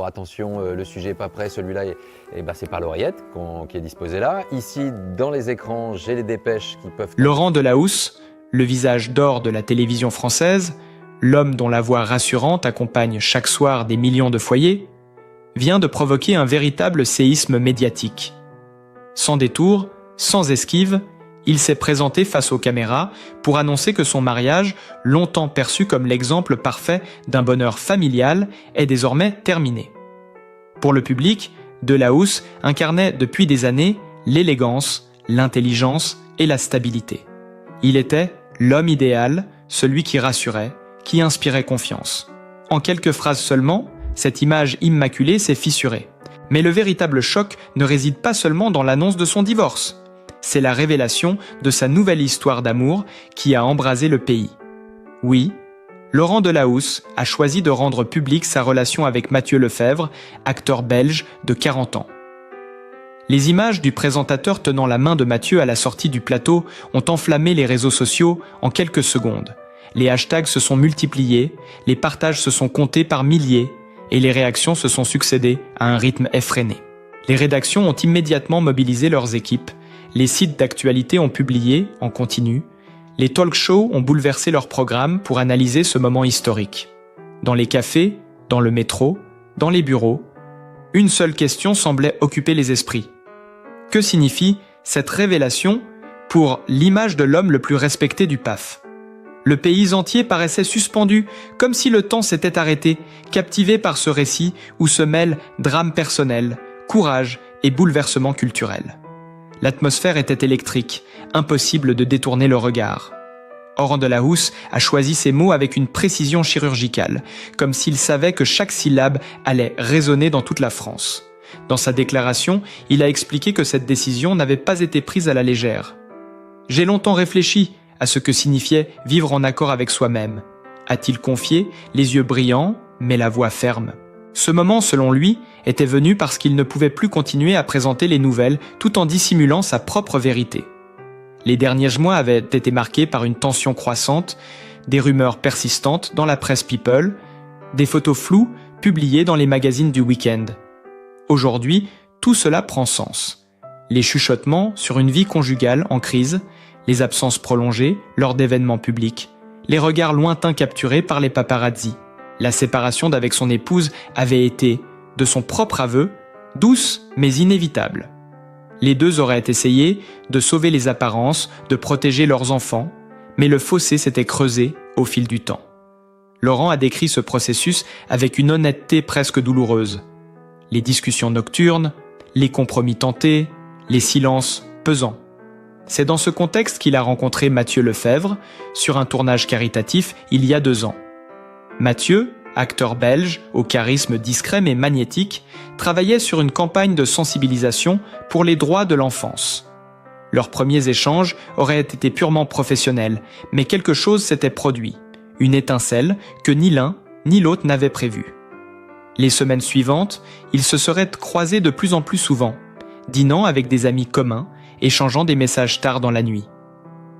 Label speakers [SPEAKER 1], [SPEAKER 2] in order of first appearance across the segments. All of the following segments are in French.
[SPEAKER 1] Attention, le sujet n'est pas prêt, celui-là, c'est par l'oreillette qui est disposé là. Ici, dans les écrans, j'ai les dépêches qui peuvent...
[SPEAKER 2] Laurent Delahousse, le visage d'or de la télévision française, l'homme dont la voix rassurante accompagne chaque soir des millions de foyers, vient de provoquer un véritable séisme médiatique. Sans détour, sans esquive, il s'est présenté face aux caméras pour annoncer que son mariage, longtemps perçu comme l'exemple parfait d'un bonheur familial, est désormais terminé. Pour le public, Delahousse incarnait depuis des années l'élégance, l'intelligence et la stabilité. Il était l'homme idéal, celui qui rassurait, qui inspirait confiance. En quelques phrases seulement, cette image immaculée s'est fissurée. Mais le véritable choc ne réside pas seulement dans l'annonce de son divorce. C'est la révélation de sa nouvelle histoire d'amour qui a embrasé le pays. Oui, Laurent Delahousse a choisi de rendre publique sa relation avec Mathieu Lefebvre, acteur belge de 40 ans. Les images du présentateur tenant la main de Mathieu à la sortie du plateau ont enflammé les réseaux sociaux en quelques secondes. Les hashtags se sont multipliés, les partages se sont comptés par milliers et les réactions se sont succédées à un rythme effréné. Les rédactions ont immédiatement mobilisé leurs équipes. Les sites d'actualité ont publié, en continu. Les talk-shows ont bouleversé leur programme pour analyser ce moment historique. Dans les cafés, dans le métro, dans les bureaux, une seule question semblait occuper les esprits. Que signifie cette révélation pour l'image de l'homme le plus respecté du PAF ? Le pays entier paraissait suspendu, comme si le temps s'était arrêté, captivé par ce récit où se mêlent drame personnel, courage et bouleversement culturel. L'atmosphère était électrique, impossible de détourner le regard. Laurent Delahousse a choisi ses mots avec une précision chirurgicale, comme s'il savait que chaque syllabe allait résonner dans toute la France. Dans sa déclaration, il a expliqué que cette décision n'avait pas été prise à la légère. « J'ai longtemps réfléchi à ce que signifiait vivre en accord avec soi-même », a-t-il confié, les yeux brillants, mais la voix ferme. Ce moment, selon lui, était venu parce qu'il ne pouvait plus continuer à présenter les nouvelles tout en dissimulant sa propre vérité. Les derniers mois avaient été marqués par une tension croissante, des rumeurs persistantes dans la presse people, des photos floues publiées dans les magazines du week-end. Aujourd'hui, tout cela prend sens. Les chuchotements sur une vie conjugale en crise, les absences prolongées lors d'événements publics, les regards lointains capturés par les paparazzis. La séparation d'avec son épouse avait été, de son propre aveu, douce mais inévitable. Les deux auraient essayé de sauver les apparences, de protéger leurs enfants, mais le fossé s'était creusé au fil du temps. Laurent a décrit ce processus avec une honnêteté presque douloureuse. Les discussions nocturnes, les compromis tentés, les silences pesants. C'est dans ce contexte qu'il a rencontré Mathieu Lefebvre sur un tournage caritatif il y a 2 ans. Mathieu, acteur belge au charisme discret mais magnétique, travaillait sur une campagne de sensibilisation pour les droits de l'enfance. Leurs premiers échanges auraient été purement professionnels, mais quelque chose s'était produit, une étincelle que ni l'un ni l'autre n'avaient prévue. Les semaines suivantes, ils se seraient croisés de plus en plus souvent, dînant avec des amis communs, échangeant des messages tard dans la nuit.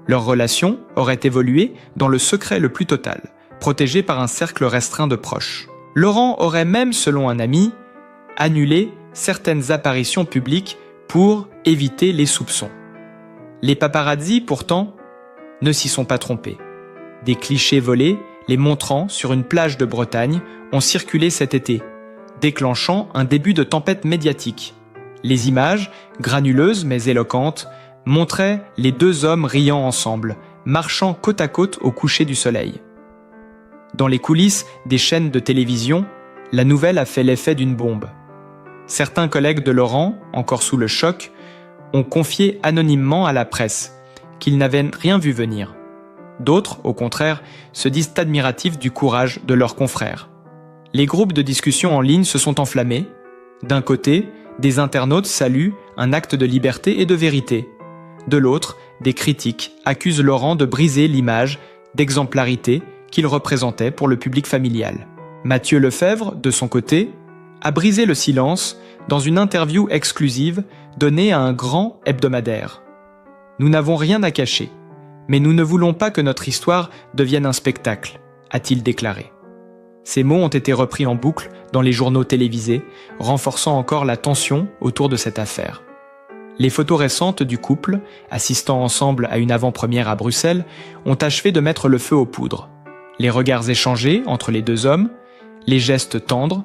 [SPEAKER 2] Leur relation aurait évolué dans le secret le plus total, protégé par un cercle restreint de proches. Laurent aurait même, selon un ami, annulé certaines apparitions publiques pour éviter les soupçons. Les paparazzis, pourtant, ne s'y sont pas trompés. Des clichés volés, les montrant sur une plage de Bretagne, ont circulé cet été, déclenchant un début de tempête médiatique. Les images, granuleuses mais éloquentes, montraient les 2 hommes riant ensemble, marchant côte à côte au coucher du soleil. Dans les coulisses des chaînes de télévision, la nouvelle a fait l'effet d'une bombe. Certains collègues de Laurent, encore sous le choc, ont confié anonymement à la presse qu'ils n'avaient rien vu venir. D'autres, au contraire, se disent admiratifs du courage de leurs confrères. Les groupes de discussion en ligne se sont enflammés. D'un côté, des internautes saluent un acte de liberté et de vérité. De l'autre, des critiques accusent Laurent de briser l'image d'exemplarité qu'il représentait pour le public familial. Mathieu Lefebvre, de son côté, a brisé le silence dans une interview exclusive donnée à un grand hebdomadaire. « Nous n'avons rien à cacher, mais nous ne voulons pas que notre histoire devienne un spectacle », a-t-il déclaré. Ces mots ont été repris en boucle dans les journaux télévisés, renforçant encore la tension autour de cette affaire. Les photos récentes du couple, assistant ensemble à une avant-première à Bruxelles, ont achevé de mettre le feu aux poudres. Les regards échangés entre les deux hommes, les gestes tendres,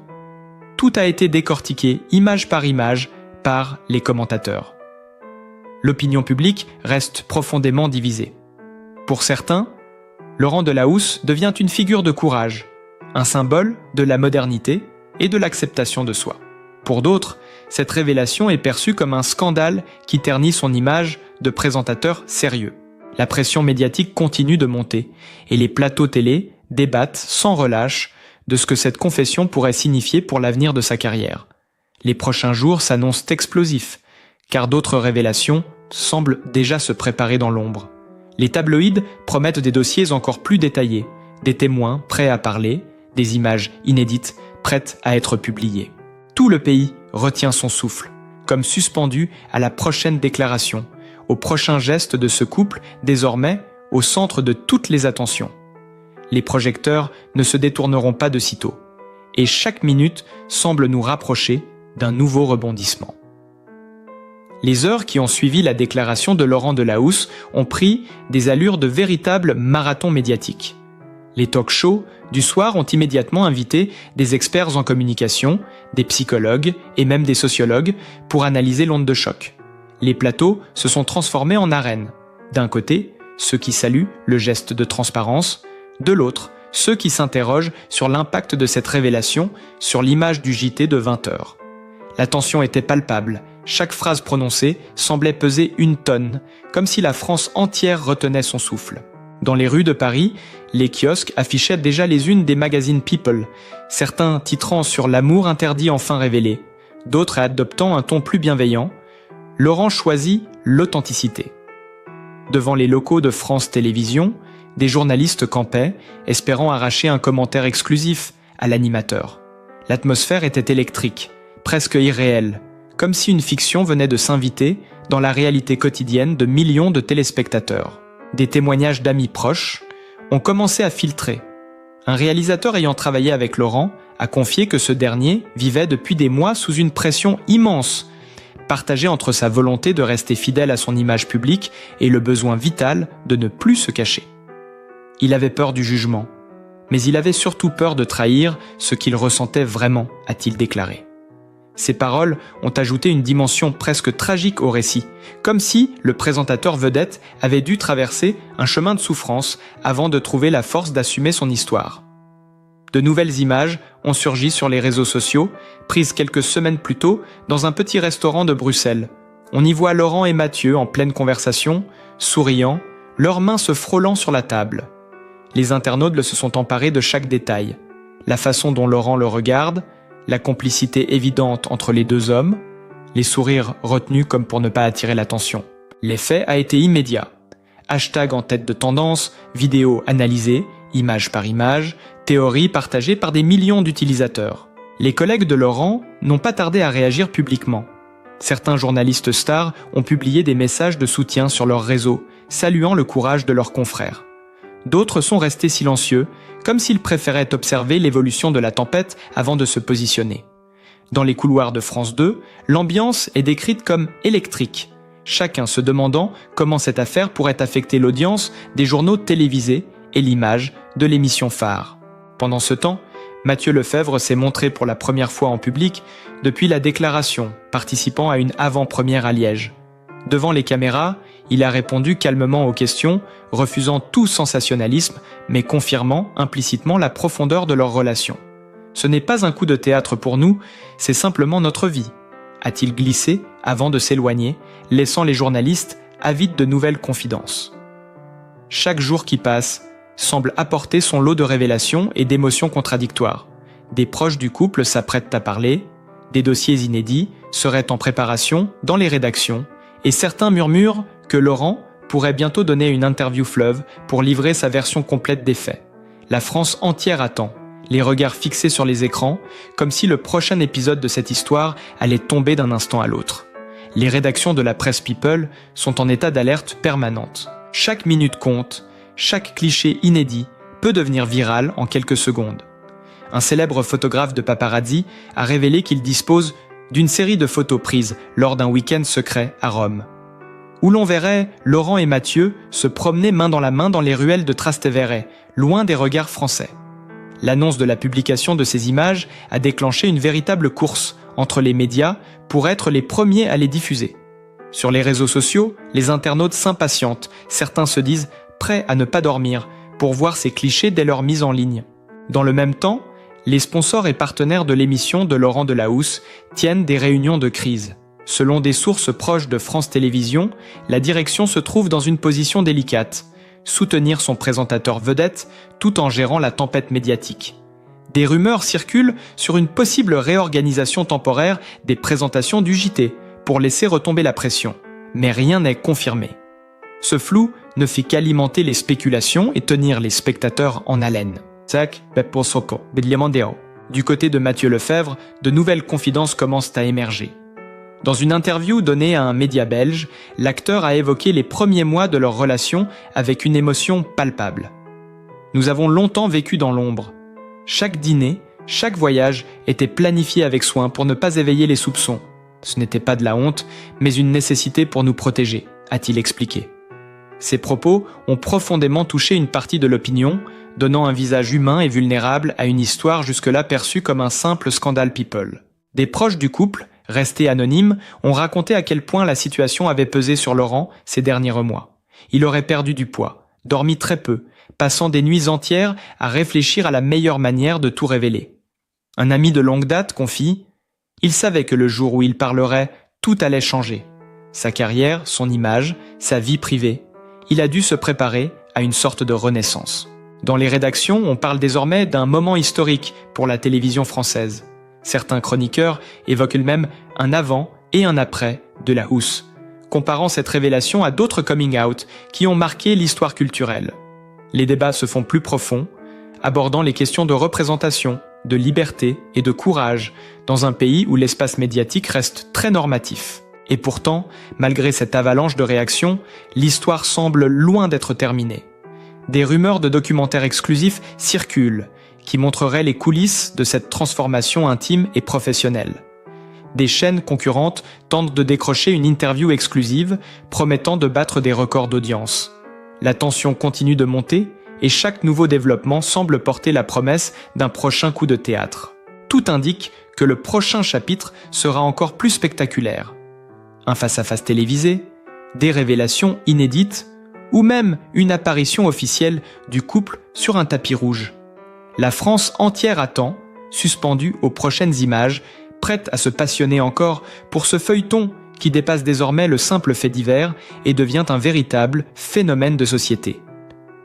[SPEAKER 2] tout a été décortiqué image par les commentateurs. L'opinion publique reste profondément divisée. Pour certains, Laurent Delahousse devient une figure de courage, un symbole de la modernité et de l'acceptation de soi. Pour d'autres, cette révélation est perçue comme un scandale qui ternit son image de présentateur sérieux. La pression médiatique continue de monter et les plateaux télé débattent sans relâche de ce que cette confession pourrait signifier pour l'avenir de sa carrière. Les prochains jours s'annoncent explosifs, car d'autres révélations semblent déjà se préparer dans l'ombre. Les tabloïds promettent des dossiers encore plus détaillés, des témoins prêts à parler, des images inédites prêtes à être publiées. Tout le pays retient son souffle, comme suspendu à la prochaine déclaration, au prochain geste de ce couple, désormais au centre de toutes les attentions. Les projecteurs ne se détourneront pas de sitôt, et chaque minute semble nous rapprocher d'un nouveau rebondissement. Les heures qui ont suivi la déclaration de Laurent Delahousse ont pris des allures de véritable marathon médiatique. Les talk-shows du soir ont immédiatement invité des experts en communication, des psychologues et même des sociologues pour analyser l'onde de choc. Les plateaux se sont transformés en arènes. D'un côté, ceux qui saluent le geste de transparence, de l'autre, ceux qui s'interrogent sur l'impact de cette révélation sur l'image du JT de 20 heures. La tension était palpable, chaque phrase prononcée semblait peser 1 tonne, comme si la France entière retenait son souffle. Dans les rues de Paris, les kiosques affichaient déjà les unes des magazines People, certains titrant sur l'amour interdit enfin révélé, d'autres adoptant un ton plus bienveillant. Laurent choisit l'authenticité. Devant les locaux de France Télévisions, des journalistes campaient, espérant arracher un commentaire exclusif à l'animateur. L'atmosphère était électrique, presque irréelle, comme si une fiction venait de s'inviter dans la réalité quotidienne de millions de téléspectateurs. Des témoignages d'amis proches ont commencé à filtrer. Un réalisateur ayant travaillé avec Laurent a confié que ce dernier vivait depuis des mois sous une pression immense, partagée entre sa volonté de rester fidèle à son image publique et le besoin vital de ne plus se cacher. Il avait peur du jugement, mais il avait surtout peur de trahir ce qu'il ressentait vraiment, a-t-il déclaré. Ces paroles ont ajouté une dimension presque tragique au récit, comme si le présentateur vedette avait dû traverser un chemin de souffrance avant de trouver la force d'assumer son histoire. De nouvelles images ont surgi sur les réseaux sociaux, prises quelques semaines plus tôt dans un petit restaurant de Bruxelles. On y voit Laurent et Mathieu en pleine conversation, souriant, leurs mains se frôlant sur la table. Les internautes se sont emparés de chaque détail. La façon dont Laurent le regarde, la complicité évidente entre les deux hommes, les sourires retenus comme pour ne pas attirer l'attention. L'effet a été immédiat. Hashtag en tête de tendance, vidéo analysée, image par image, théorie partagée par des millions d'utilisateurs. Les collègues de Laurent n'ont pas tardé à réagir publiquement. Certains journalistes stars ont publié des messages de soutien sur leurs réseaux, saluant le courage de leurs confrères. D'autres sont restés silencieux, comme s'ils préféraient observer l'évolution de la tempête avant de se positionner. Dans les couloirs de France 2, l'ambiance est décrite comme électrique, chacun se demandant comment cette affaire pourrait affecter l'audience des journaux télévisés et l'image de l'émission phare. Pendant ce temps, Mathieu Lefebvre s'est montré pour la première fois en public depuis la déclaration, participant à une avant-première à Liège. Devant les caméras, il a répondu calmement aux questions, refusant tout sensationnalisme, mais confirmant implicitement la profondeur de leur relation. « Ce n'est pas un coup de théâtre pour nous, c'est simplement notre vie », a-t-il glissé avant de s'éloigner, laissant les journalistes avides de nouvelles confidences. Chaque jour qui passe semble apporter son lot de révélations et d'émotions contradictoires. Des proches du couple s'apprêtent à parler, des dossiers inédits seraient en préparation dans les rédactions, et certains murmurent que Laurent pourrait bientôt donner une interview fleuve pour livrer sa version complète des faits. La France entière attend, les regards fixés sur les écrans, comme si le prochain épisode de cette histoire allait tomber d'un instant à l'autre. Les rédactions de la presse People sont en état d'alerte permanente. Chaque minute compte, chaque cliché inédit peut devenir viral en quelques secondes. un célèbre photographe de paparazzi a révélé qu'il dispose d'une série de photos prises lors d'un week-end secret à Rome, où l'on verrait Laurent et Mathieu se promener main dans la main dans les ruelles de Trastevere, loin des regards français. L'annonce de la publication de ces images a déclenché une véritable course entre les médias pour être les premiers à les diffuser. Sur les réseaux sociaux, les internautes s'impatientent, certains se disent prêts à ne pas dormir pour voir ces clichés dès leur mise en ligne. Dans le même temps, les sponsors et partenaires de l'émission de Laurent Delahousse tiennent des réunions de crise. Selon des sources proches de France Télévisions, la direction se trouve dans une position délicate, soutenir son présentateur vedette tout en gérant la tempête médiatique. Des rumeurs circulent sur une possible réorganisation temporaire des présentations du JT pour laisser retomber la pression, mais rien n'est confirmé. Ce flou ne fait qu'alimenter les spéculations et tenir les spectateurs en haleine. Du côté de Mathieu Lefebvre, de nouvelles confidences commencent à émerger. Dans une interview donnée à un média belge, l'acteur a évoqué les premiers mois de leur relation avec une émotion palpable. « Nous avons longtemps vécu dans l'ombre. Chaque dîner, chaque voyage était planifié avec soin pour ne pas éveiller les soupçons. Ce n'était pas de la honte, mais une nécessité pour nous protéger », a-t-il expliqué. Ces propos ont profondément touché une partie de l'opinion, donnant un visage humain et vulnérable à une histoire jusque-là perçue comme un simple scandale people. Des proches du couple, restés anonymes, ont raconté à quel point la situation avait pesé sur Laurent ces derniers mois. Il aurait perdu du poids, dormi très peu, passant des nuits entières à réfléchir à la meilleure manière de tout révéler. Un ami de longue date confie « Il savait que le jour où il parlerait, tout allait changer. Sa carrière, son image, sa vie privée. Il a dû se préparer à une sorte de renaissance. » Dans les rédactions, on parle désormais d'un moment historique pour la télévision française. Certains chroniqueurs évoquent même un avant et un après Delahousse, comparant cette révélation à d'autres coming-out qui ont marqué l'histoire culturelle. Les débats se font plus profonds, abordant les questions de représentation, de liberté et de courage dans un pays où l'espace médiatique reste très normatif. Et pourtant, malgré cette avalanche de réactions, l'histoire semble loin d'être terminée. Des rumeurs de documentaires exclusifs circulent, qui montreraient les coulisses de cette transformation intime et professionnelle. Des chaînes concurrentes tentent de décrocher une interview exclusive, promettant de battre des records d'audience. La tension continue de monter, et chaque nouveau développement semble porter la promesse d'un prochain coup de théâtre. Tout indique que le prochain chapitre sera encore plus spectaculaire. Un face-à-face télévisé, des révélations inédites, ou même une apparition officielle du couple sur un tapis rouge. La France entière attend, suspendue aux prochaines images, prête à se passionner encore pour ce feuilleton qui dépasse désormais le simple fait divers et devient un véritable phénomène de société.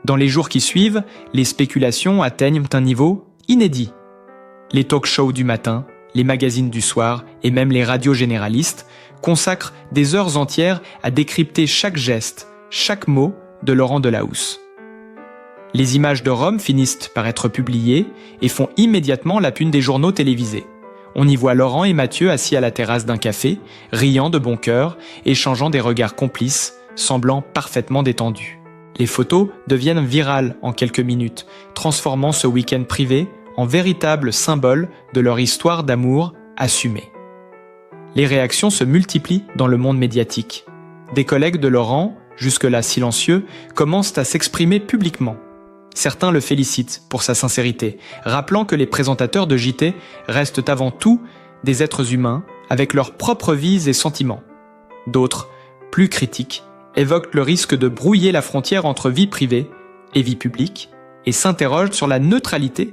[SPEAKER 2] Dans les jours qui suivent, les spéculations atteignent un niveau inédit. Les talk-shows du matin, les magazines du soir et même les radios généralistes consacrent des heures entières à décrypter chaque geste, chaque mot de Laurent Delahousse. Les images de Rome finissent par être publiées et font immédiatement la une des journaux télévisés. On y voit Laurent et Mathieu assis à la terrasse d'un café, riant de bon cœur, échangeant des regards complices, semblant parfaitement détendus. Les photos deviennent virales en quelques minutes, transformant ce week-end privé en véritable symbole de leur histoire d'amour assumée. Les réactions se multiplient dans le monde médiatique. Des collègues de Laurent, jusque-là silencieux, commencent à s'exprimer publiquement. Certains le félicitent pour sa sincérité, rappelant que les présentateurs de JT restent avant tout des êtres humains avec leurs propres vies et sentiments. D'autres, plus critiques, évoquent le risque de brouiller la frontière entre vie privée et vie publique et s'interrogent sur la neutralité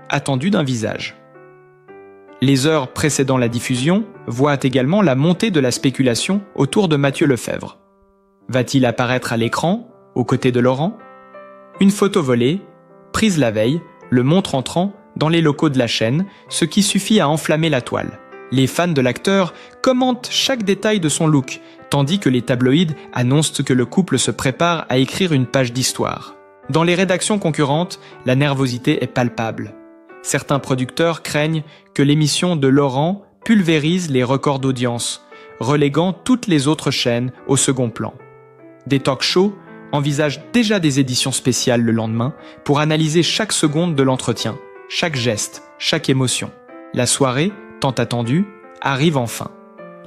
[SPEAKER 2] attendue d'un visage. Les heures précédant la diffusion voient également la montée de la spéculation autour de Mathieu Lefebvre. Va-t-il apparaître à l'écran, aux côtés de Laurent ? Une photo volée, prise la veille, le montre entrant dans les locaux de la chaîne, ce qui suffit à enflammer la toile. Les fans de l'acteur commentent chaque détail de son look, tandis que les tabloïds annoncent que le couple se prépare à écrire une page d'histoire. Dans les rédactions concurrentes, la nervosité est palpable. Certains producteurs craignent que l'émission de Laurent pulvérise les records d'audience, reléguant toutes les autres chaînes au second plan. Des talk-shows envisagent déjà des éditions spéciales le lendemain pour analyser chaque seconde de l'entretien, chaque geste, chaque émotion. La soirée, tant attendue, arrive enfin.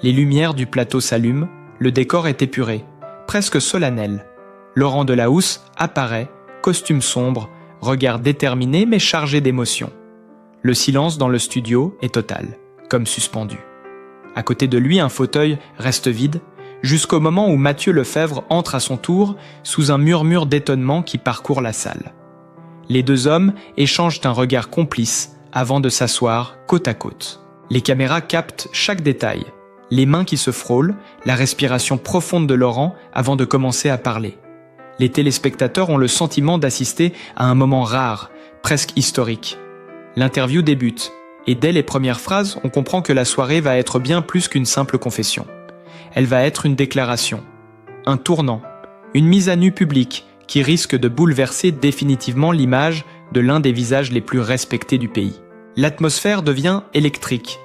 [SPEAKER 2] Les lumières du plateau s'allument, le décor est épuré, presque solennel. Laurent Delahousse apparaît, costume sombre, regard déterminé mais chargé d'émotion. Le silence dans le studio est total, comme suspendu. À côté de lui, un fauteuil reste vide, jusqu'au moment où Mathieu Lefebvre entre à son tour sous un murmure d'étonnement qui parcourt la salle. Les deux hommes échangent un regard complice avant de s'asseoir côte à côte. Les caméras captent chaque détail, les mains qui se frôlent, la respiration profonde de Laurent avant de commencer à parler. Les téléspectateurs ont le sentiment d'assister à un moment rare, presque historique. L'interview débute, et dès les premières phrases, on comprend que la soirée va être bien plus qu'une simple confession. Elle va être une déclaration, un tournant, une mise à nu publique qui risque de bouleverser définitivement l'image de l'un des visages les plus respectés du pays. L'atmosphère devient électrique.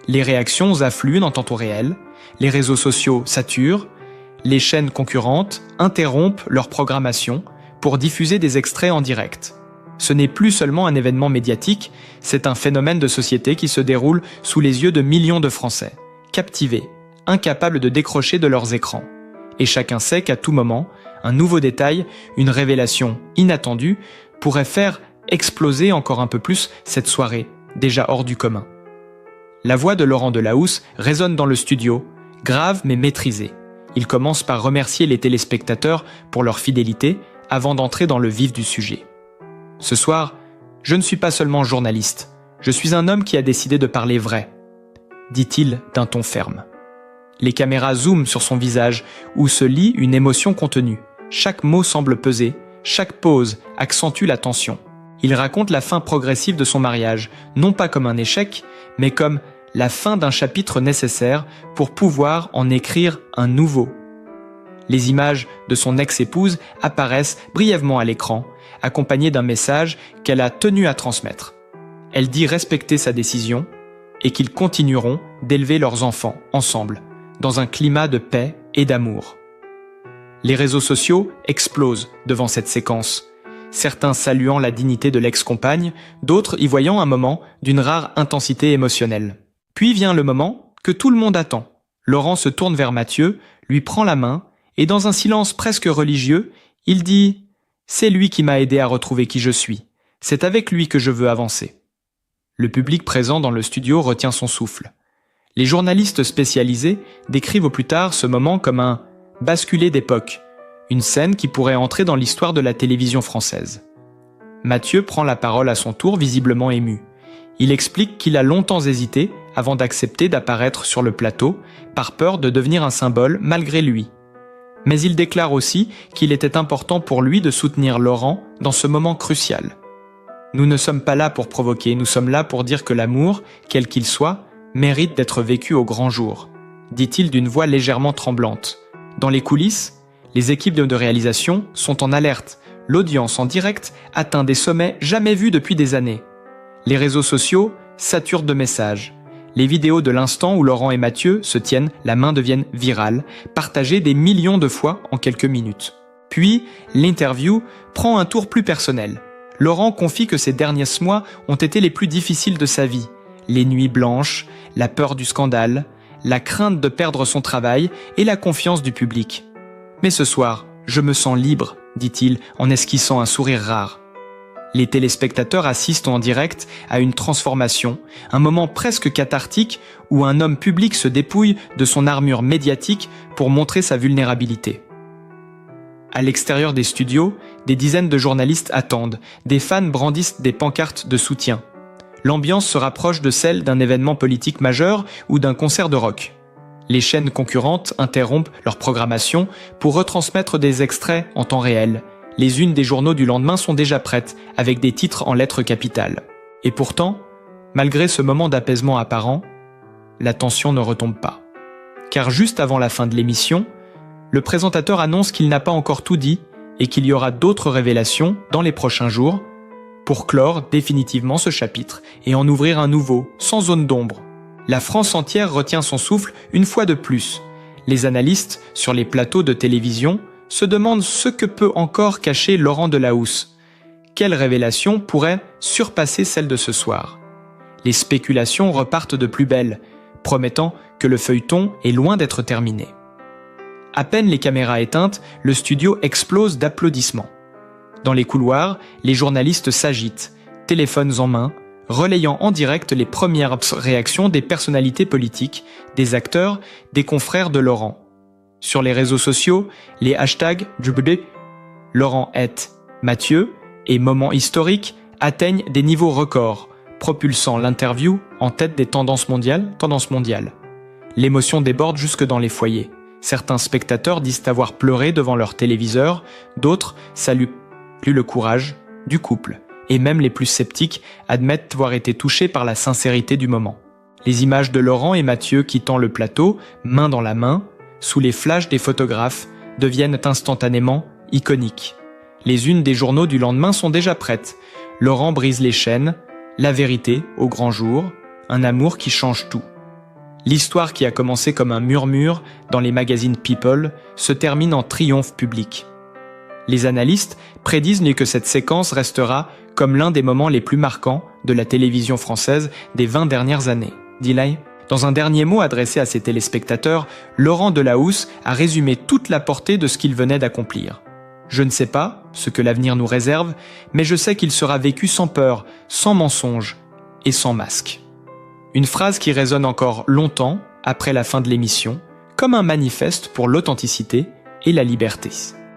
[SPEAKER 2] Les réactions affluent en temps réel, les réseaux sociaux saturent, les chaînes concurrentes interrompent leur programmation pour diffuser des extraits en direct. Ce n'est plus seulement un événement médiatique, c'est un phénomène de société qui se déroule sous les yeux de millions de Français, captivés, incapables de décrocher de leurs écrans. Et chacun sait qu'à tout moment, un nouveau détail, une révélation inattendue, pourrait faire exploser encore un peu plus cette soirée, déjà hors du commun. La voix de Laurent Delahousse résonne dans le studio, grave mais maîtrisée. Il commence par remercier les téléspectateurs pour leur fidélité avant d'entrer dans le vif du sujet. Ce soir, je ne suis pas seulement journaliste, je suis un homme qui a décidé de parler vrai, dit-il d'un ton ferme. Les caméras zooment sur son visage où se lit une émotion contenue. Chaque mot semble peser, chaque pause accentue la tension. Il raconte la fin progressive de son mariage, non pas comme un échec, mais comme la fin d'un chapitre nécessaire pour pouvoir en écrire un nouveau. Les images de son ex-épouse apparaissent brièvement à l'écran, accompagnées d'un message qu'elle a tenu à transmettre. Elle dit respecter sa décision et qu'ils continueront d'élever leurs enfants ensemble, dans un climat de paix et d'amour. Les réseaux sociaux explosent devant cette séquence, certains saluant la dignité de l'ex-compagne, d'autres y voyant un moment d'une rare intensité émotionnelle. Puis vient le moment que tout le monde attend. Laurent se tourne vers Mathieu, lui prend la main, et dans un silence presque religieux, il dit « C'est lui qui m'a aidé à retrouver qui je suis. C'est avec lui que je veux avancer. » Le public présent dans le studio retient son souffle. Les journalistes spécialisés décrivent au plus tard ce moment comme un « basculé d'époque », une scène qui pourrait entrer dans l'histoire de la télévision française. Mathieu prend la parole à son tour, visiblement ému. Il explique qu'il a longtemps hésité avant d'accepter d'apparaître sur le plateau, par peur de devenir un symbole malgré lui. Mais il déclare aussi qu'il était important pour lui de soutenir Laurent dans ce moment crucial. « Nous ne sommes pas là pour provoquer, nous sommes là pour dire que l'amour, quel qu'il soit, mérite d'être vécu au grand jour », dit-il d'une voix légèrement tremblante. Dans les coulisses, les équipes de réalisation sont en alerte. L'audience en direct atteint des sommets jamais vus depuis des années. Les réseaux sociaux saturent de messages. Les vidéos de l'instant où Laurent et Mathieu se tiennent, la main deviennent virales, partagées des millions de fois en quelques minutes. Puis, l'interview prend un tour plus personnel. Laurent confie que ces derniers mois ont été les plus difficiles de sa vie. Les nuits blanches, la peur du scandale, la crainte de perdre son travail et la confiance du public. Mais ce soir, je me sens libre, dit-il en esquissant un sourire rare. Les téléspectateurs assistent en direct à une transformation, un moment presque cathartique où un homme public se dépouille de son armure médiatique pour montrer sa vulnérabilité. À l'extérieur des studios, des dizaines de journalistes attendent, des fans brandissent des pancartes de soutien. L'ambiance se rapproche de celle d'un événement politique majeur ou d'un concert de rock. Les chaînes concurrentes interrompent leur programmation pour retransmettre des extraits en temps réel. Les unes des journaux du lendemain sont déjà prêtes, avec des titres en lettres capitales. Et pourtant, malgré ce moment d'apaisement apparent, la tension ne retombe pas. Car juste avant la fin de l'émission, le présentateur annonce qu'il n'a pas encore tout dit et qu'il y aura d'autres révélations dans les prochains jours pour clore définitivement ce chapitre et en ouvrir un nouveau, sans zone d'ombre. La France entière retient son souffle une fois de plus. Les analystes, sur les plateaux de télévision, se demandent ce que peut encore cacher Laurent Delahousse. quelle révélation pourrait surpasser celle de ce soir? Les spéculations repartent de plus belle, promettant que le feuilleton est loin d'être terminé. À peine les caméras éteintes, le studio explose d'applaudissements. Dans les couloirs, les journalistes s'agitent, téléphones en main, relayant en direct les premières réactions des personnalités politiques, des acteurs, des confrères de Laurent. Sur les réseaux sociaux, les hashtags Laurent est Mathieu et Moment historique atteignent des niveaux records, propulsant l'interview en tête des tendances mondiales. L'émotion déborde jusque dans les foyers. Certains spectateurs disent avoir pleuré devant leur téléviseur, d'autres saluent le courage du couple. Et même les plus sceptiques admettent avoir été touchés par la sincérité du moment. Les images de Laurent et Mathieu quittant le plateau, main dans la main, sous les flashs des photographes, deviennent instantanément iconiques. Les unes des journaux du lendemain sont déjà prêtes. Laurent brise les chaînes, la vérité au grand jour, un amour qui change tout. L'histoire qui a commencé comme un murmure dans les magazines People se termine en triomphe public. Les analystes prédisent que cette séquence restera comme l'un des moments les plus marquants de la télévision française des 20 dernières années. Dans un dernier mot adressé à ses téléspectateurs, Laurent Delahousse a résumé toute la portée de ce qu'il venait d'accomplir. Je ne sais pas ce que l'avenir nous réserve, mais je sais qu'il sera vécu sans peur, sans mensonge et sans masque. Une phrase qui résonne encore longtemps après la fin de l'émission, comme un manifeste pour l'authenticité et la liberté.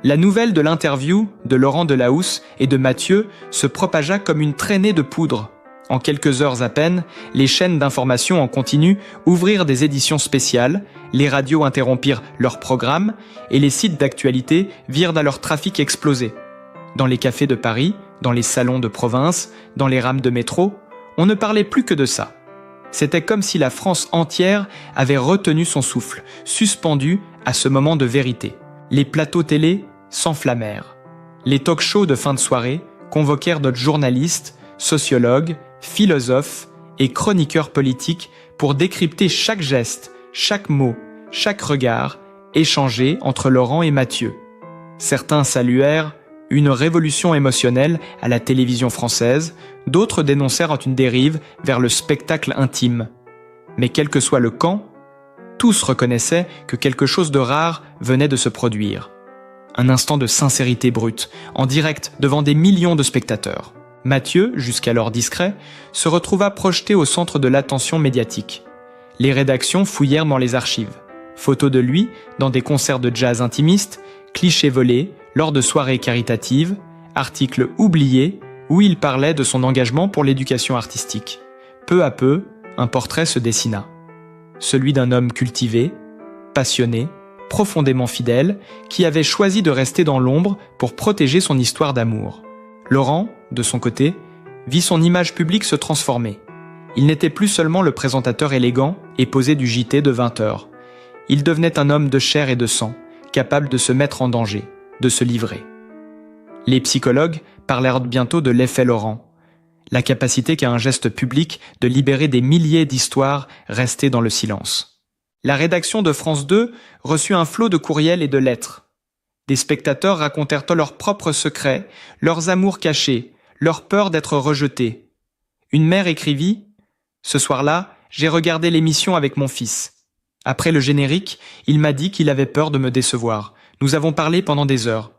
[SPEAKER 2] La nouvelle de l'interview de Laurent Delahousse et de Mathieu se propagea comme une traînée de poudre. En quelques heures à peine, les chaînes d'information en continu ouvrirent des éditions spéciales, les radios interrompirent leurs programmes et les sites d'actualité virent à leur trafic exploser. Dans les cafés de Paris, dans les salons de province, dans les rames de métro, on ne parlait plus que de ça. C'était comme si la France entière avait retenu son souffle, suspendu à ce moment de vérité. Les plateaux télé s'enflammèrent. Les talk-shows de fin de soirée convoquèrent d'autres journalistes, sociologues, philosophes et chroniqueurs politiques pour décrypter chaque geste, chaque mot, chaque regard échangé entre Laurent et Mathieu. Certains saluèrent une révolution émotionnelle à la télévision française, d'autres dénoncèrent une dérive vers le spectacle intime. Mais quel que soit le camp, tous reconnaissaient que quelque chose de rare venait de se produire. Un instant de sincérité brute, en direct devant des millions de spectateurs. Mathieu, jusqu'alors discret, se retrouva projeté au centre de l'attention médiatique. Les rédactions fouillèrent dans les archives. Photos de lui dans des concerts de jazz intimistes, clichés volés lors de soirées caritatives, articles oubliés où il parlait de son engagement pour l'éducation artistique. Peu à peu, un portrait se dessina. Celui d'un homme cultivé, passionné, profondément fidèle, qui avait choisi de rester dans l'ombre pour protéger son histoire d'amour. Laurent, de son côté, vit son image publique se transformer. Il n'était plus seulement le présentateur élégant et posé du JT de 20 heures. Il devenait un homme de chair et de sang, capable de se mettre en danger, de se livrer. Les psychologues parlèrent bientôt de l'effet Laurent, la capacité qu'a un geste public de libérer des milliers d'histoires restées dans le silence. La rédaction de France 2 reçut un flot de courriels et de lettres. Des spectateurs racontèrent leurs propres secrets, leurs amours cachés, leur peur d'être rejetés. Une mère écrivit « Ce soir-là, j'ai regardé l'émission avec mon fils. Après le générique, il m'a dit qu'il avait peur de me décevoir. Nous avons parlé pendant des heures.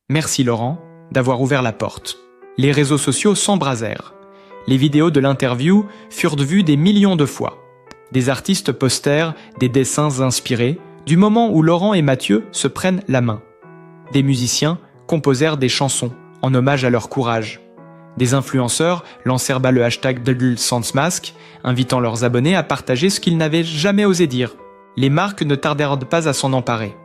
[SPEAKER 2] Merci Laurent d'avoir ouvert la porte. » Les réseaux sociaux s'embrasèrent. Les vidéos de l'interview furent vues des millions de fois. Des artistes postèrent des dessins inspirés du moment où Laurent et Mathieu se prennent la main. Des musiciens composèrent des chansons en hommage à leur courage. Des influenceurs lancèrent le hashtag #SansMask, invitant leurs abonnés à partager ce qu'ils n'avaient jamais osé dire. Les marques ne tardèrent pas à s'en emparer.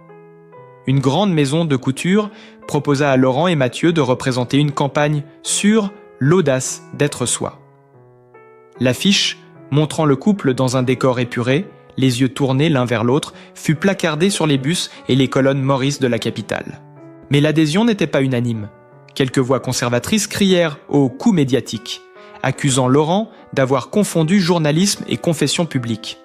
[SPEAKER 2] Une grande maison de couture proposa à Laurent et Mathieu de représenter une campagne sur l'audace d'être soi. L'affiche, montrant le couple dans un décor épuré, les yeux tournés l'un vers l'autre, fut placardée sur les bus et les colonnes Maurice de la capitale. Mais l'adhésion n'était pas unanime. Quelques voix conservatrices crièrent au coup médiatique, accusant Laurent d'avoir confondu journalisme et confession publique.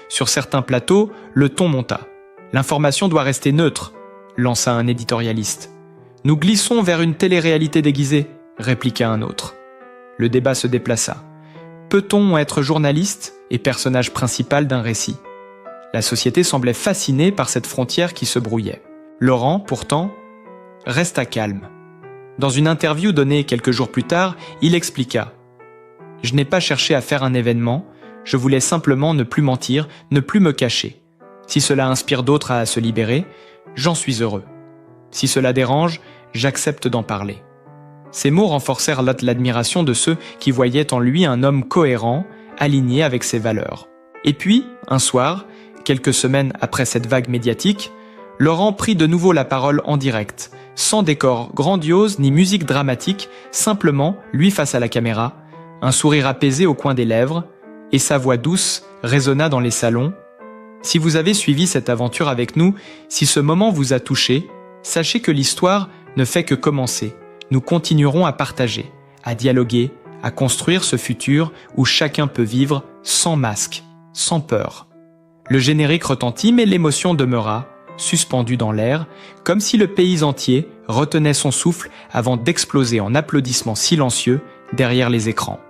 [SPEAKER 2] Sur certains plateaux, le ton monta. « L'information doit rester neutre », lança un éditorialiste. « Nous glissons vers une télé-réalité déguisée », répliqua un autre. Le débat se déplaça. Peut-on être journaliste et personnage principal d'un récit ? La société semblait fascinée par cette frontière qui se brouillait. Laurent, pourtant, resta calme. Dans une interview donnée quelques jours plus tard, il expliqua « Je n'ai pas cherché à faire un événement, je voulais simplement ne plus mentir, ne plus me cacher. Si cela inspire d'autres à se libérer, j'en suis heureux. Si cela dérange, j'accepte d'en parler. » Ces mots renforcèrent l'admiration de ceux qui voyaient en lui un homme cohérent, aligné avec ses valeurs. Et puis, un soir, quelques semaines après cette vague médiatique, Laurent prit de nouveau la parole en direct, sans décor grandiose ni musique dramatique, simplement, lui face à la caméra, un sourire apaisé au coin des lèvres, et sa voix douce résonna dans les salons. « Si vous avez suivi cette aventure avec nous, si ce moment vous a touché, sachez que l'histoire ne fait que commencer. Nous continuerons à partager, à dialoguer, à construire ce futur où chacun peut vivre sans masque, sans peur. » Le générique retentit, mais l'émotion demeura, suspendue dans l'air, comme si le pays entier retenait son souffle avant d'exploser en applaudissements silencieux derrière les écrans.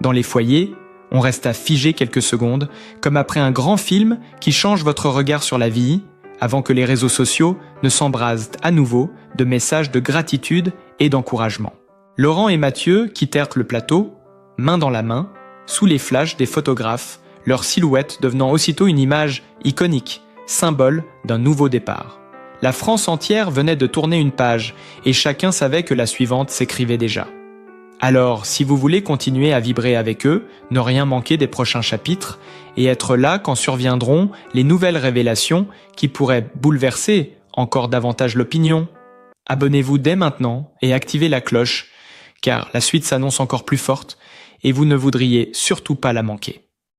[SPEAKER 2] Dans les foyers, on resta figé quelques secondes, comme après un grand film qui change votre regard sur la vie, avant que les réseaux sociaux ne s'embrasent à nouveau de messages de gratitude et d'encouragement. Laurent et Mathieu quittèrent le plateau, main dans la main, sous les flashs des photographes, leur silhouette devenant aussitôt une image iconique, symbole d'un nouveau départ. La France entière venait de tourner une page, et chacun savait que la suivante s'écrivait déjà. Alors, si vous voulez continuer à vibrer avec eux, ne rien manquer des prochains chapitres, et être là quand surviendront les nouvelles révélations qui pourraient bouleverser encore davantage l'opinion, abonnez-vous dès maintenant et activez la cloche, car la suite s'annonce encore plus forte, et vous ne voudriez surtout pas la manquer.